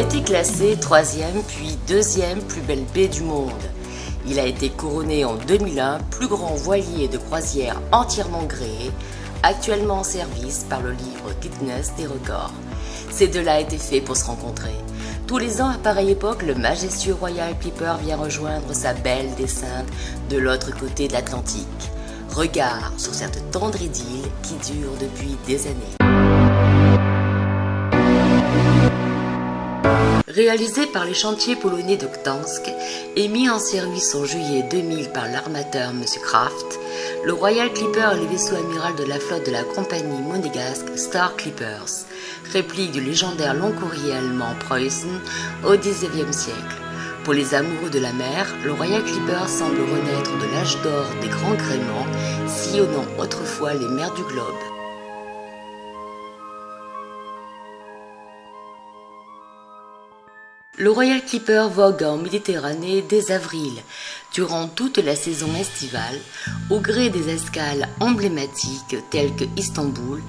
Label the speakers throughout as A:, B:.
A: été classé 3e puis 2e plus belle baie du monde. Il a été couronné en 2001 plus grand voilier de croisière entièrement gréé, actuellement en service par le livre Guinness des records. Ces deux-là étaient faits pour se rencontrer. Tous les ans, à pareille époque, le majestueux Royal Clipper vient rejoindre sa belle descente de l'autre côté de l'Atlantique. Regard sur cette tendre idylle qui dure depuis des années. Réalisé par les chantiers polonais de Gdansk et mis en service en juillet 2000 par l'armateur M. Kraft, le Royal Clipper est le vaisseau amiral de la flotte de la compagnie monégasque Star Clippers, réplique du légendaire long courrier allemand Preußen au XIXe siècle. Pour les amoureux de la mer, le Royal Clipper semble renaître de l'âge d'or des grands gréements, sillonnant autrefois les mers du globe. Le Royal Clipper vogue en Méditerranée dès avril, durant toute la saison estivale, au gré des escales emblématiques telles que Istanbul,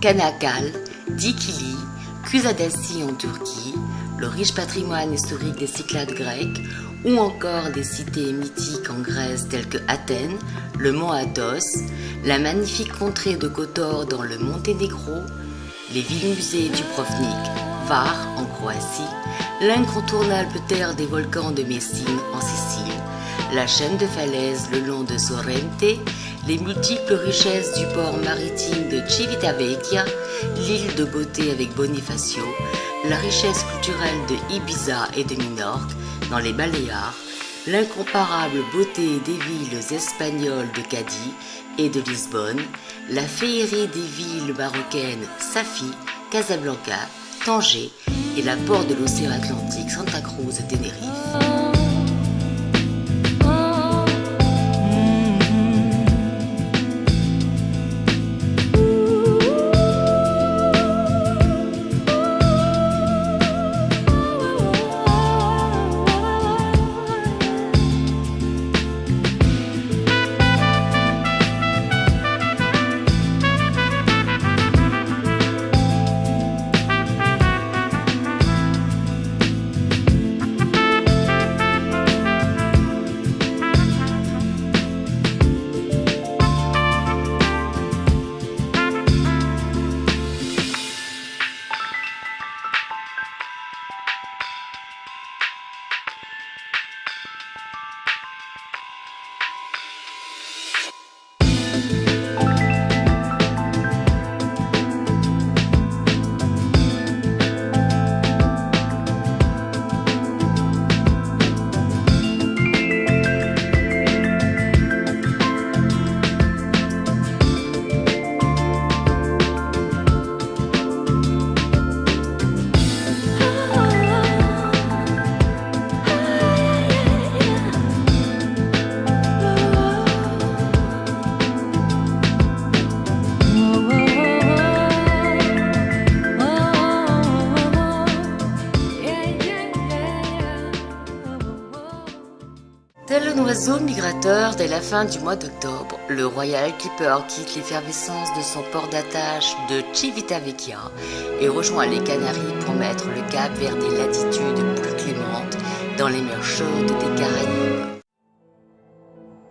A: Çanakkale, Dikili, Kuşadası en Turquie, le riche patrimoine historique des Cyclades grecques, ou encore des cités mythiques en Grèce telles que Athènes, le mont Athos, la magnifique contrée de Kotor dans le Monténégro, les villes-musées du Dubrovnik, Var en Croatie, l'incontournable terre des volcans de Messine en Sicile, la chaîne de falaises le long de Sorrente, les multiples richesses du port maritime de Civitavecchia, l'île de beauté avec Bonifacio, la richesse culturelle de Ibiza et de Minorque dans les Baléares, l'incomparable beauté des villes espagnoles de Cadiz et de Lisbonne, la féerie des villes marocaines Safi, Casablanca, Tanger et la port de l'océan Atlantique Santa Cruz et Tenerife. Tel un oiseau migrateur dès la fin du mois d'octobre, le Royal Clipper quitte l'effervescence de son port d'attache de Civitavecchia et rejoint les Canaries pour mettre le cap vers des latitudes plus clémentes dans les mers chaudes des Caraïbes.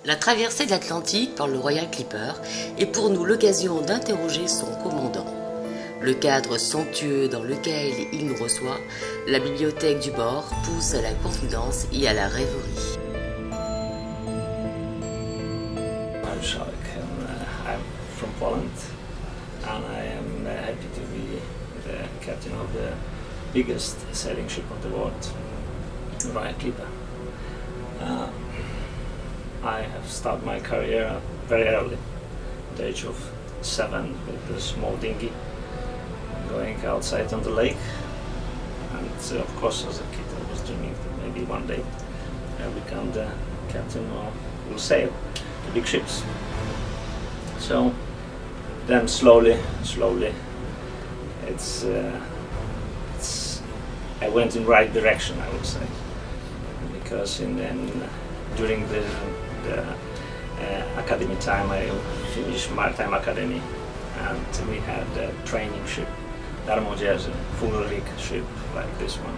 A: La traversée de l'Atlantique par le Royal Clipper est pour nous l'occasion d'interroger son commandant. Le cadre somptueux dans lequel il nous reçoit, la bibliothèque du bord, pousse à la confidence et à la rêverie.
B: I'm from Poland, and I am happy to be the captain of the biggest sailing ship of the world, Royal Clipper. I have started my career very early, at the age of 7, with a small dinghy, going outside on the lake. And of course, as a kid, I was dreaming that maybe one day I'll become the captain or will sail the big ships. So then slowly, I went in right direction, I would say, because during the academy time I finished Maritime Academy, and we had a training ship a full rig ship like this one.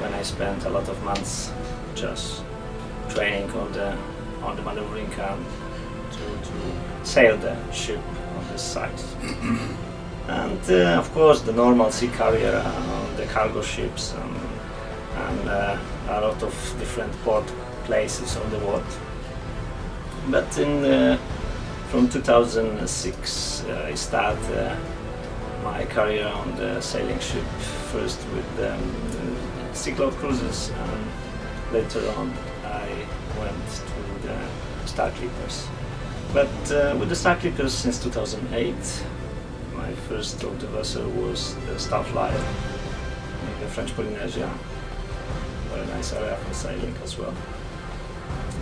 B: When I spent a lot of months just training on the maneuvering and to sail the ship on this size. And of course the normal sea carrier on the cargo ships and a lot of different port places on the world. But from 2006 I started my career on the sailing ship, first with cyclope cruises, and later on I went to the Star Clippers. But with the Star Clippers since 2008, my first of the vessel was the Starflyer in the French Polynesia, very nice area for sailing as well.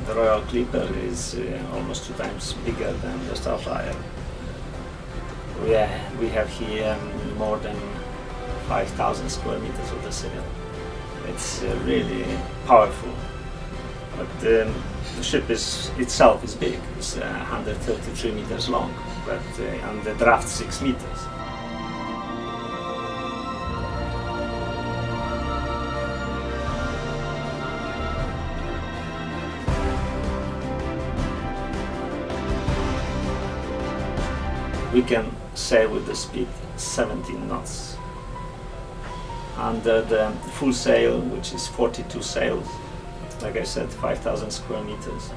B: The Royal Clipper is almost 2 times bigger than the Starflyer. We have here more than 5,000 square meters of the sail. It's really powerful, but the ship itself is big. It's 133 meters long, but and the draft 6 meters. We can sail with the speed 17 knots. Under the full sail, which is 42 sails, like I said, 5,000 square meters.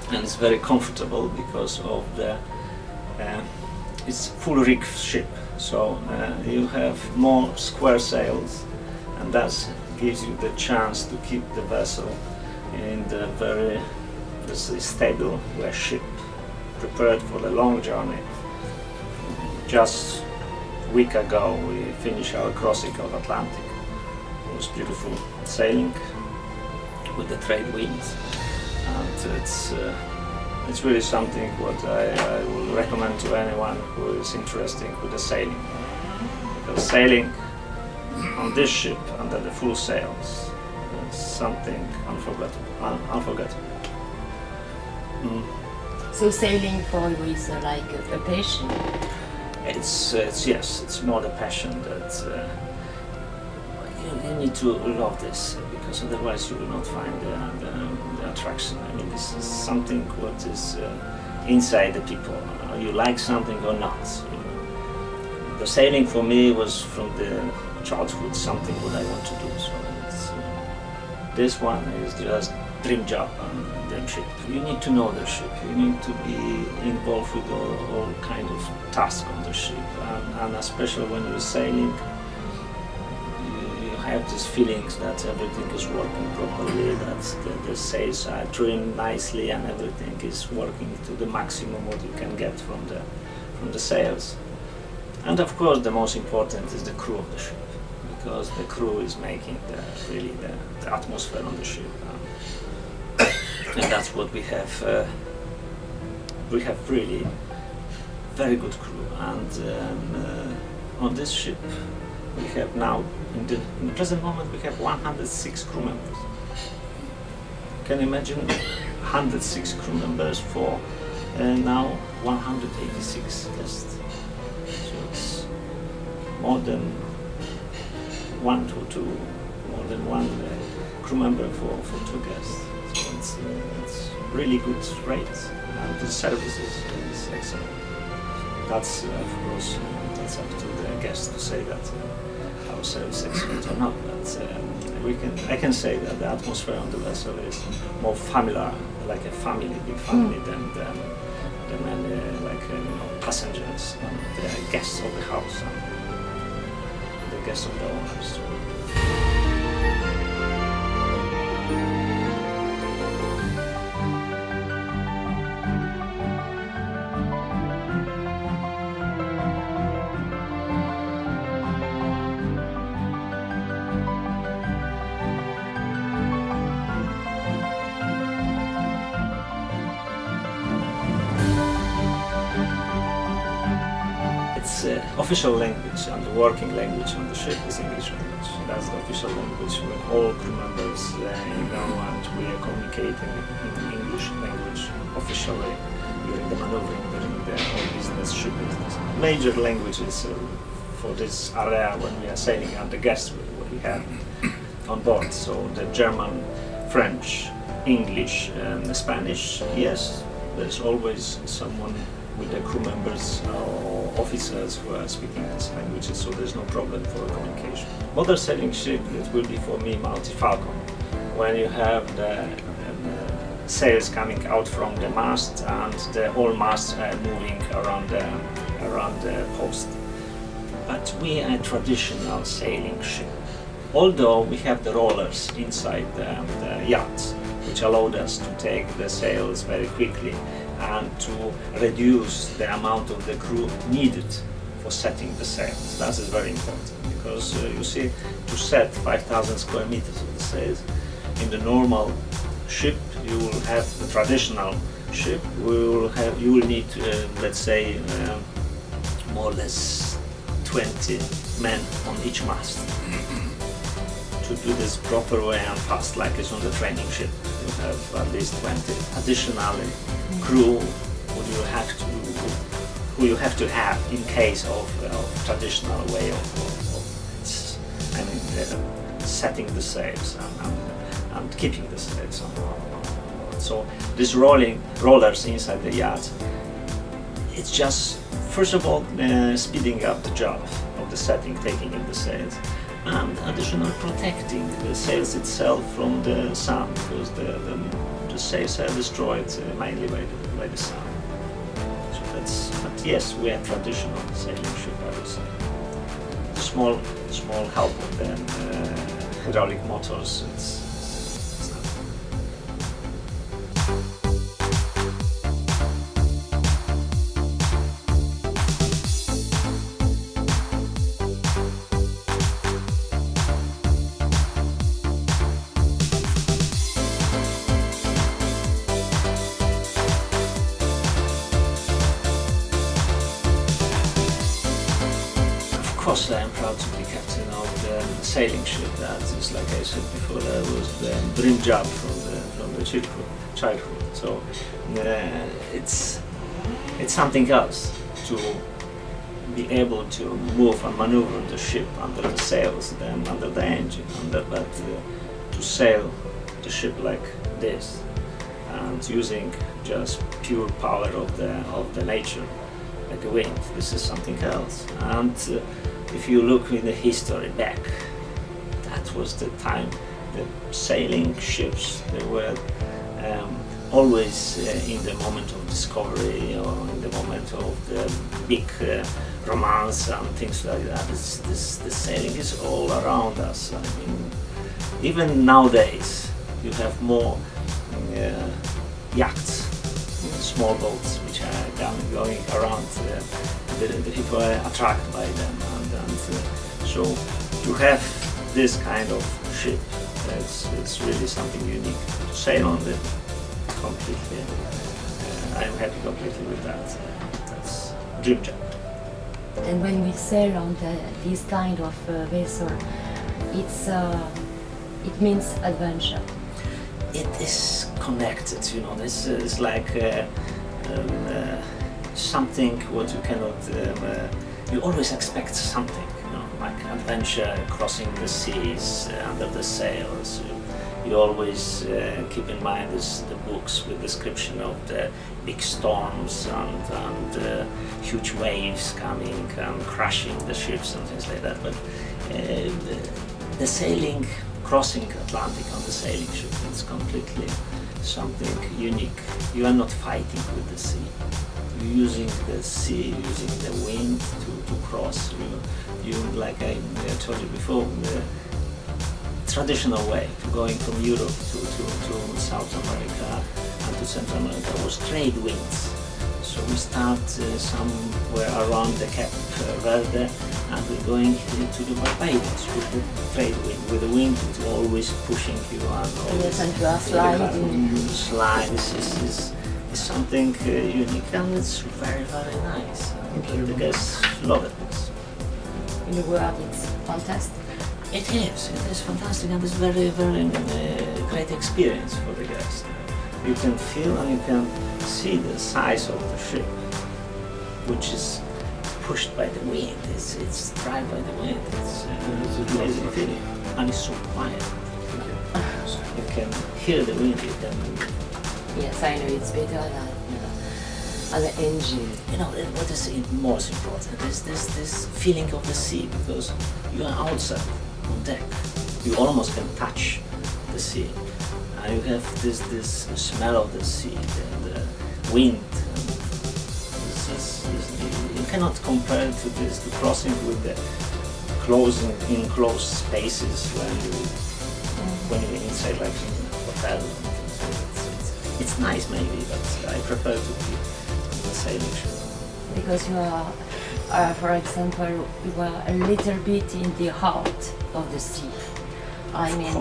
B: And it's very comfortable because of the it's full rig ship, so you have more square sails, and that gives you the chance to keep the vessel in the very stable ship, prepared for the long journey. Just a week ago we finished our crossing of Atlantic. It was beautiful sailing with the trade winds, and it's really something what I will recommend to anyone who is interested with the sailing. Because sailing on this ship under the full sails is something unforgettable.
A: So sailing for you is like a passion?
B: It's more the passion that you need to love this, because otherwise you will not find the attraction. I mean, this is something what is inside the people. You like something or not. The sailing for me was from the childhood something what I want to do. So this one is just dream job and dream ship. You need to know the ship. You need to be involved with all kind of tasks on the ship, and especially when you're sailing, you have these feelings that everything is working properly, that the sails are trimmed nicely, and everything is working to the maximum what you can get from the sails. And of course, the most important is the crew of the ship, because the crew is making the atmosphere on the ship. And that's what we have. We have really very good crew, and on this ship we have now, in the present moment, we have 106 crew members. Can you imagine 106 crew members for now 186 guests? So it's more than one crew member for 2 guests. So it's really good rates, and the services is excellent. That's of course that's up to the guests to say that our service is excellent or not. But I can say that the atmosphere on the vessel is more familiar, like a family, big family, than many passengers and the guests of the house and the guests of the owners. Official language and the working language on the ship is English language. That's the official language with all crew members in Guadeloupe. We are communicating in English language officially during the maneuvering, during the whole business, ship business. Major languages for this area when we are sailing, and the guests we have on board. So the German, French, English, and Spanish. Yes, there's always someone with the crew members or officers who are speaking these languages, so there's no problem for communication. Modern sailing ship, it will be for me multi-falcon. When you have the sails coming out from the mast and the whole mast moving around the post. But we are a traditional sailing ship. Although we have the rollers inside the yacht, which allowed us to take the sails very quickly and to reduce the amount of the crew needed for setting the sails. That is very important because you see, to set 5,000 square meters of the sails in the normal ship, you will have the traditional ship. You will need, let's say, more or less 20 men on each mast to do this proper way and fast, like it's on the training ship. You have at least 20. Additionally, crew who you have to have in case of traditional way of setting the sails and keeping the sails on. So these rollers inside the yacht, it's just first of all speeding up the job of the setting, taking in the sails, and additionally protecting the sails itself from the sun, because the sails are destroyed mainly by the sun. So but yes, we are traditional sailing ship, I would say. Small help of the hydraulic motors. It's Of course, I am proud to be captain of the sailing ship. That is, like I said before, that was the dream job from the childhood. So it's something else to be able to move and maneuver the ship under the sails, then under the engine, but to sail the ship like this and using just pure power of the nature, like the wind. This is something else. And if you look in the history back, that was the time the sailing ships, they were always in the moment of discovery or in the moment of the big romance and things like that. The sailing is all around us. I mean, even nowadays you have more yachts, small boats which are going around. The people are attracted by them, and so to have this kind of ship, it's really something unique. To sail on it completely, I'm happy completely with that. That's a dream job.
C: And when we sail on this kind of vessel, it means adventure.
B: It is connected, you know. This is like something what you cannot. You always expect something, you know, like adventure, crossing the seas under the sails. You always keep in mind the books with description of the big storms and huge waves coming and crashing the ships and things like that. But the sailing, crossing Atlantic on the sailing ship, it's completely something unique. You are not fighting with the sea. You're using the sea, using the wind to cross. You like I told you before, the traditional way to going from Europe to South America and to Central America was trade winds. So we start somewhere around the Cape Verde and we're going to the Barbados with the trade wind. With the wind, it's always pushing you and always slide. This is something unique and it's very, very nice. The guests love it.
C: In a word, it's fantastic.
B: It is fantastic and it's very, very great experience for the guests. You can feel and you can see the size of the ship, which is pushed by the wind. It's driven by the wind. It's amazing feeling, and it's so quiet. You can hear the wind. You can.
A: Yes, I know it's better than other engine.
B: You know what is most important? Is this feeling of the sea, because you are outside on deck. You almost can touch the sea, and you have this smell of the sea, the wind. You cannot compare to this to crossing with the enclosed spaces when you're inside, like in a hotel. It's nice maybe, but I prefer to be in the sailing ship.
C: Because you are, for example, you are a little bit in the heart of the sea. I mean,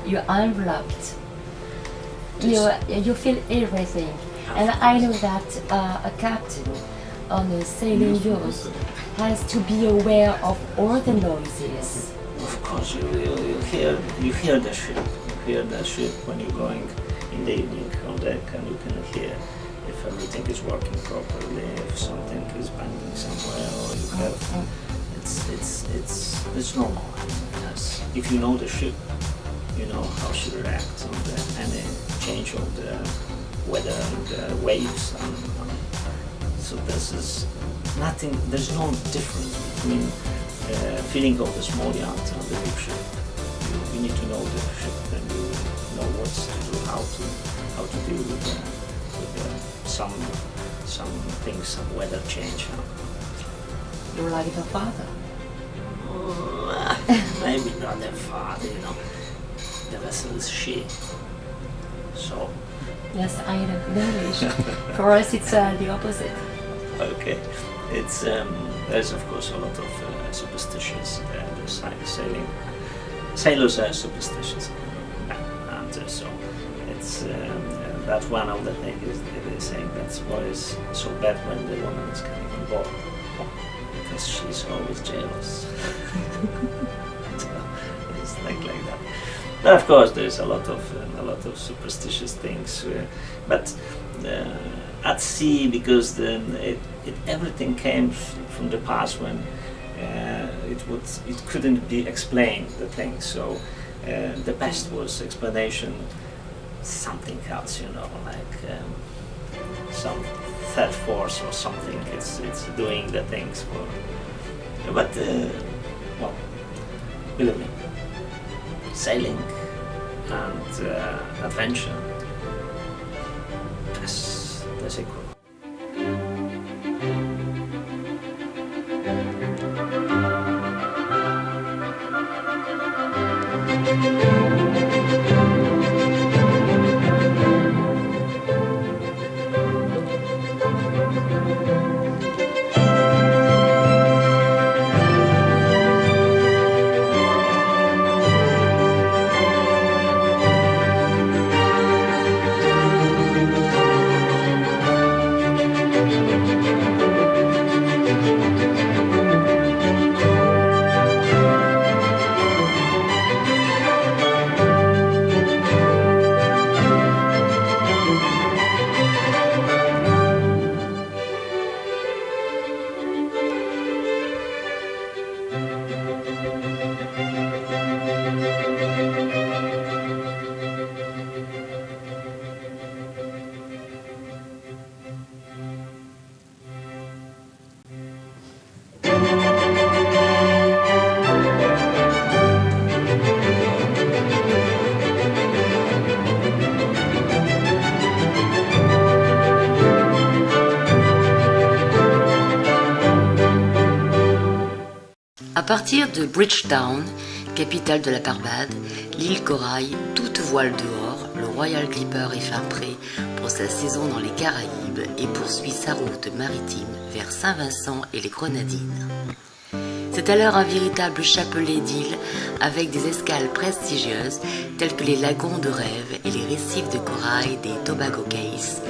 C: you're enveloped. You feel everything. And I know that a captain on a sailing yacht has to be aware of all the noises.
B: Of course, you hear the ship. You hear the ship when you're going in the evening on deck, and you can hear if everything is working properly, if something is banging somewhere, or you have. It's normal. Yes. If you know the ship, you know how she reacts on any change of the weather and the waves. So this is nothing. There's no difference between feeling of the small yacht and the big ship. You need to know the ship, and you know what to do, how to deal with some things, some weather change.
C: You're like the father.
B: Maybe not the father, you know. The vessel is she. So.
C: Yes, I know in English. For us, it's the opposite.
B: Okay, it's there's of course a lot of superstitions. The sailors are superstitious, and so it's that's one of the things is they're saying that's why it's so bad when the woman is coming on board, because she's always jealous. So it's like that. But of course, there's a lot of superstitious things, but at sea, because everything came from the past when it couldn't be explained, the thing. So the best was explanation, something else, you know, like some third force or something. It's doing the things for. But well, believe me. Sailing and adventure, that's equal.
A: À partir de Bridgetown, capitale de la Barbade, l'île Corail, toute voile dehors, le Royal Clipper est fin prêt pour sa saison dans les Caraïbes et poursuit sa route maritime vers Saint-Vincent et les Grenadines. C'est alors un véritable chapelet d'îles avec des escales prestigieuses telles que les lagons de Rêve et les récifs de corail des Tobago Cays,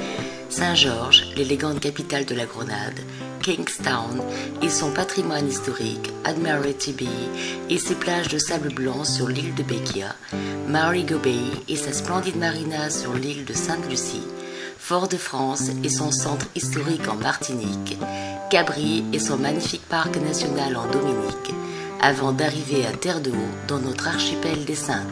A: Saint-Georges, l'élégante capitale de la Grenade, Kingstown et son patrimoine historique, Admiralty Bay et ses plages de sable blanc sur l'île de Bequia, Marigot Bay et sa splendide marina sur l'île de Sainte-Lucie, Fort-de-France et son centre historique en Martinique, Cabri et son magnifique parc national en Dominique, avant d'arriver à Terre de Haut dans notre archipel des Saintes.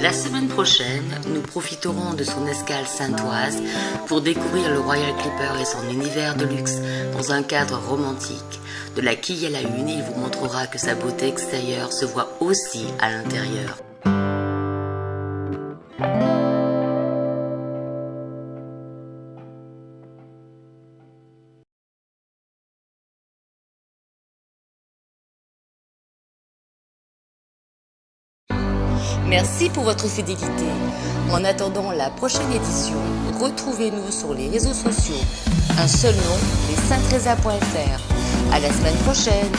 A: La semaine prochaine, nous profiterons de son escale saintoise pour découvrir le Royal Clipper et son univers de luxe dans un cadre romantique. De la quille à la une, il vous montrera que sa beauté extérieure se voit aussi à l'intérieur. Merci pour votre fidélité. En attendant la prochaine édition, retrouvez-nous sur les réseaux sociaux. Un seul nom, lessaintresa.fr. À la semaine prochaine.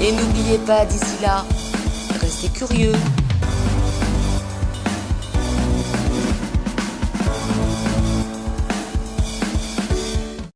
A: Et n'oubliez pas d'ici là, restez curieux.